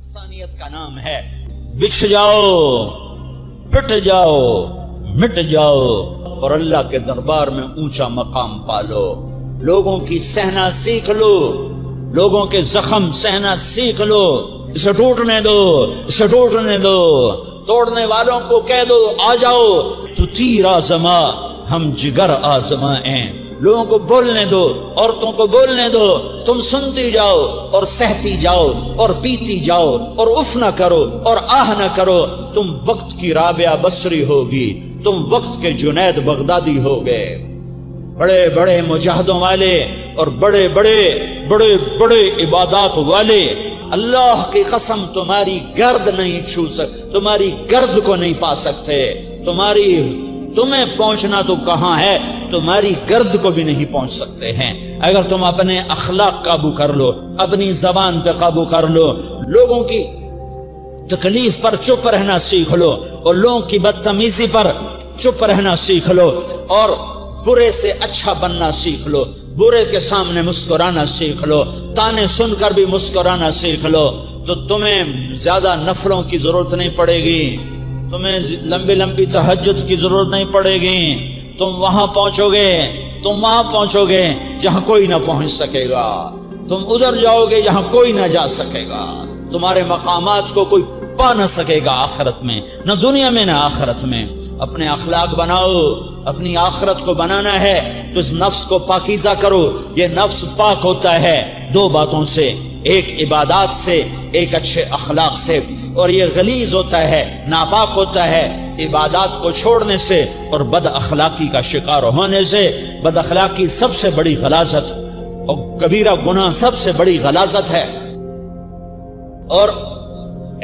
انسانیت کا نام ہے۔ بچھ جاؤ، پٹ جاؤ، مٹ جاؤ اور اللہ کے دربار میں اونچا مقام پالو۔ لوگوں کی سہنا سیکھ لو، لوگوں کے زخم سہنا سیکھ لو۔ اسے ٹوٹنے دو، اسے ٹوٹنے دو۔ توڑنے والوں کو کہہ دو آ جاؤ، تو تیر آزما ہم جگر آزما ہیں۔ لوگوں کو بولنے دو، عورتوں کو بولنے دو، تم سنتی جاؤ اور سہتی جاؤ اور پیتی جاؤ اور اف نہ کرو اور آہ نہ کرو۔ تم وقت کی رابعہ بصری ہوگی، تم وقت کے جنید بغدادی ہوگے۔ بڑے بڑے مجاہدوں والے اور بڑے بڑے بڑے بڑے عبادات والے، اللہ کی قسم تمہاری گرد نہیں چھو سکتے، تمہاری گرد کو نہیں پا سکتے۔ تمہیں پہنچنا تو کہاں ہے، تمہاری گرد کو بھی نہیں پہنچ سکتے ہیں۔ اگر تم اپنے اخلاق قابو کر لو، اپنی زبان پہ قابو کر لو، لوگوں کی تکلیف پر چپ رہنا سیکھ لو اور لوگوں کی بدتمیزی پر چپ رہنا سیکھ لو اور برے سے اچھا بننا سیکھ لو، برے کے سامنے مسکرانا سیکھ لو، تانے سن کر بھی مسکرانا سیکھ لو، تو تمہیں زیادہ نفلوں کی ضرورت نہیں پڑے گی، تمہیں لمبی لمبی تہجد کی ضرورت نہیں پڑے گی۔ تم وہاں پہنچو گے، تم وہاں پہنچو گے جہاں کوئی نہ پہنچ سکے گا، تم ادھر جاؤ گے جہاں کوئی نہ جا سکے گا، تمہارے مقامات کو کوئی پا نہ سکے گا آخرت میں، نہ دنیا میں نہ آخرت میں۔ اپنے اخلاق بناؤ، اپنی آخرت کو بنانا ہے تو اس نفس کو پاکیزہ کرو۔ یہ نفس پاک ہوتا ہے دو باتوں سے، ایک عبادات سے، ایک اچھے اخلاق سے، اور یہ غلیظ ہوتا ہے، ناپاک ہوتا ہے عبادات کو چھوڑنے سے اور بد اخلاقی کا شکار ہونے سے۔ بد اخلاقی سب سے بڑی غلاظت اور کبیرہ گناہ سب سے بڑی غلاظت ہے، اور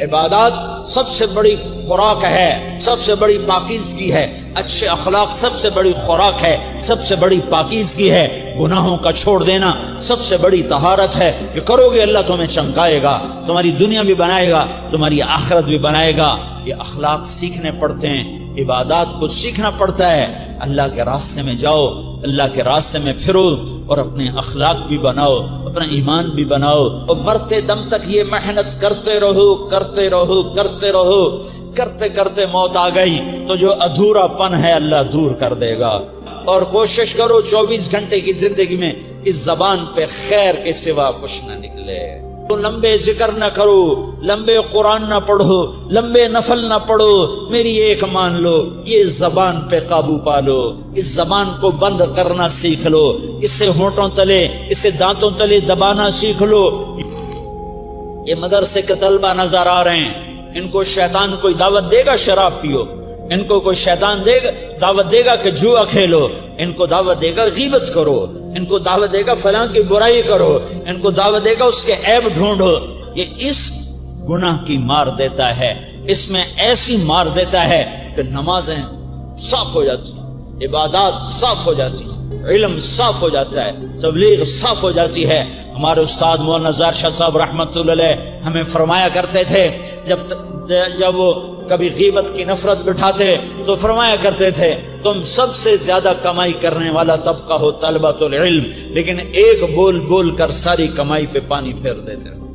عبادات سب سے بڑی خوراک ہے، سب سے بڑی پاکیزگی ہے۔ اچھے اخلاق سب سے بڑی خوراک ہے، سب سے بڑی پاکیزگی ہے۔ گناہوں کا چھوڑ دینا سب سے بڑی طہارت ہے۔ یہ کرو گے اللہ تمہیں چمکائے گا، تمہاری دنیا بھی بنائے گا، تمہاری آخرت بھی بنائے گا۔ یہ اخلاق سیکھنے پڑتے ہیں، عبادات کو سیکھنا پڑتا ہے۔ اللہ کے راستے میں جاؤ، اللہ کے راستے میں پھرو اور اپنے اخلاق بھی بناؤ، اپنا ایمان بھی بناؤ، اور مرتے دم تک یہ محنت کرتے رہو، کرتے رہو، کرتے رہو۔ کرتے کرتے موت آ گئی تو جو ادھورا پن ہے اللہ دور کر دے گا۔ اور کوشش کرو 24 گھنٹے کی زندگی میں اس زبان پہ خیر کے سوا کچھ نہ نکلے۔ تو لمبے ذکر نہ کرو، لمبے قرآن نہ پڑھو، لمبے نفل نہ پڑھو، میری ایک مان لو، یہ زبان پہ قابو پالو، اس زبان کو بند کرنا سیکھ لو، اسے ہونٹوں تلے، اسے دانتوں تلے دبانا سیکھ لو۔ یہ مدرسے کے طلبہ نظر آ رہے ہیں، ان کو شیطان کوئی دعوت دے گا شراب پیو، ان کو کوئی شیطان دعوت دے گا کہ جوا کھیلو، ان کو دعوت دے گا غیبت کرو، ان کو دعوت دے گا فلاں کی برائی کرو، ان کو دعوت دے گا اس کے عیب ڈھونڈو۔ یہ اس گناہ کی مار دیتا ہے، اس میں ایسی مار دیتا ہے کہ نمازیں صاف ہو جاتی ہیں، عبادات صاف ہو جاتی ہیں، علم صاف ہو جاتا ہے، تبلیغ صاف ہو جاتی ہے۔ ہمارے استاد مولانا زار شاہ صاحب رحمۃ اللہ علیہ ہمیں فرمایا کرتے تھے، جب وہ کبھی غیبت کی نفرت بٹھاتے تو فرمایا کرتے تھے تم سب سے زیادہ کمائی کرنے والا طبقہ ہو طلبۃ العلم، لیکن ایک بول بول کر ساری کمائی پہ پانی پھیر دیتے ہو۔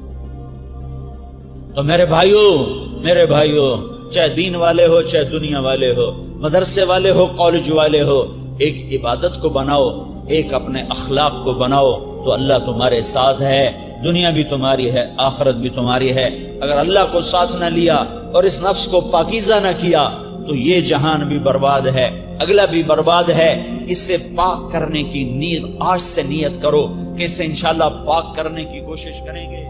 تو میرے بھائیوں، چاہے دین والے ہو، چاہے دنیا والے ہو، مدرسے والے ہو، کالج والے ہو، ایک عبادت کو بناؤ، ایک اپنے اخلاق کو بناؤ، تو اللہ تمہارے ساتھ ہے، دنیا بھی تمہاری ہے، آخرت بھی تمہاری ہے۔ اگر اللہ کو ساتھ نہ لیا اور اس نفس کو پاکیزہ نہ کیا تو یہ جہان بھی برباد ہے، اگلا بھی برباد ہے۔ اسے پاک کرنے کی نیت آج سے نیت کرو کہ اسے انشاءاللہ پاک کرنے کی کوشش کریں گے۔